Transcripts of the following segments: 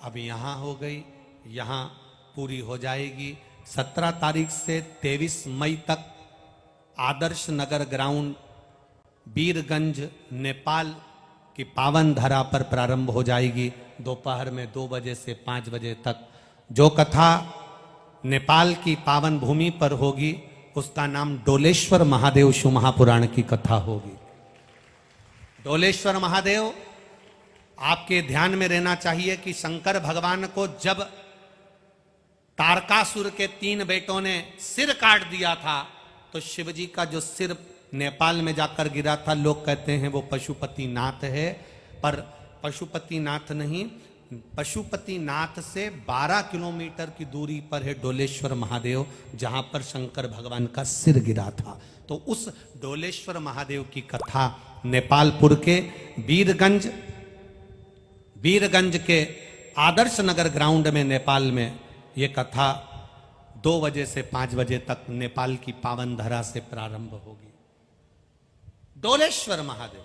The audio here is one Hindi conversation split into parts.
अब यहाँ हो गई, यहाँ पूरी हो जाएगी। 17 तारीख से 23 मई तक आदर्श नगर ग्राउंड बीरगंज नेपाल की पावन धरा पर प्रारंभ हो जाएगी। दोपहर में 2 बजे से 5 बजे तक जो कथा नेपाल की पावन भूमि पर होगी उसका नाम डोलेश्वर महादेव शिव महापुराण की कथा होगी। डोलेश्वर महादेव, आपके ध्यान में रहना चाहिए कि शंकर भगवान को जब तारकासुर के 3 बेटों ने सिर काट दिया था तो शिवजी का जो सिर नेपाल में जाकर गिरा था, लोग कहते हैं वो पशुपतिनाथ है, पर पशुपतिनाथ नहीं, पशुपतिनाथ से 12 किलोमीटर की दूरी पर है डोलेश्वर महादेव, जहां पर शंकर भगवान का सिर गिरा था। तो उस डोलेश्वर महादेव की कथा नेपालपुर के बीरगंज के आदर्श नगर ग्राउंड में नेपाल में ये कथा 2 बजे से 5 बजे तक नेपाल की पावन धरा से प्रारंभ होगी। डोलेश्वर महादेव,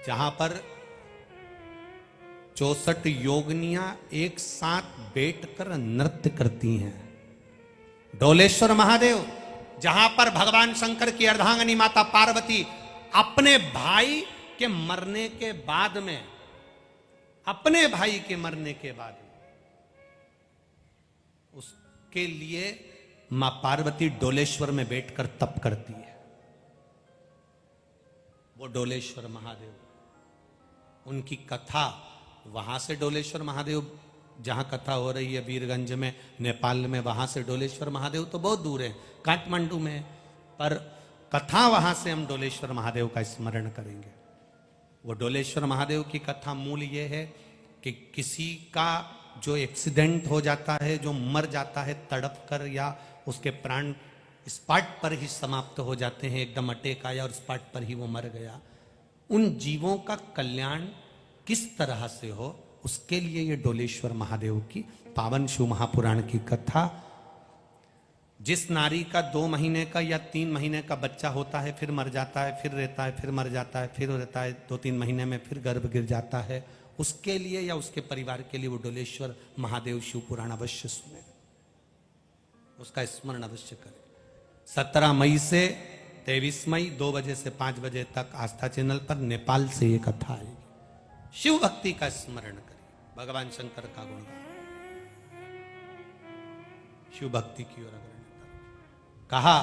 जहां पर 64 योगिनियां एक साथ बैठकर नृत्य करती हैं। डोलेश्वर महादेव, जहां पर भगवान शंकर की अर्धांगिनी माता पार्वती अपने भाई के मरने के बाद में, अपने भाई के मरने के बाद उसके लिए मां पार्वती डोलेश्वर में बैठकर तप करती है। वो डोलेश्वर महादेव, उनकी कथा वहां से डोलेश्वर महादेव जहां कथा हो रही है बीरगंज में नेपाल में, वहां से डोलेश्वर महादेव तो बहुत दूर है, काठमांडू में, पर कथा वहां से हम डोलेश्वर महादेव का स्मरण करेंगे। वो डोलेश्वर महादेव की कथा मूल ये है कि किसी का जो एक्सीडेंट हो जाता है, जो मर जाता है तड़प कर, या उसके प्राण स्पॉट पर ही समाप्त हो जाते हैं, एकदम अटैक आया और स्पॉट पर ही वो मर गया, उन जीवों का कल्याण किस तरह से हो, उसके लिए ये डोलेश्वर महादेव की पावन शिव महापुराण की कथा। जिस नारी का 2 महीने का या 3 महीने का बच्चा होता है, फिर मर जाता है, फिर रहता है, फिर मर जाता है, फिर रहता है, 2-3 महीने में फिर गर्भ गिर जाता है, उसके लिए या उसके परिवार के लिए वो डोलेश्वर महादेव शिव पुराण अवश्य सुने, उसका स्मरण अवश्य करें। 17 मई से 23 मई 2 बजे से 5 बजे तक आस्था चैनल पर नेपाल से ये कथा आएगी। शिव भक्ति का स्मरण करें, भगवान शंकर का गुणगान, शिव भक्ति की ओर अग्रसर कहा,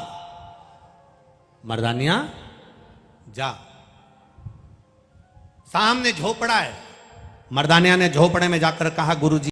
मर्दानिया जा, सामने झोपड़ा है, मर्दानिया ने झोपड़े में जाकर कहा, गुरुजी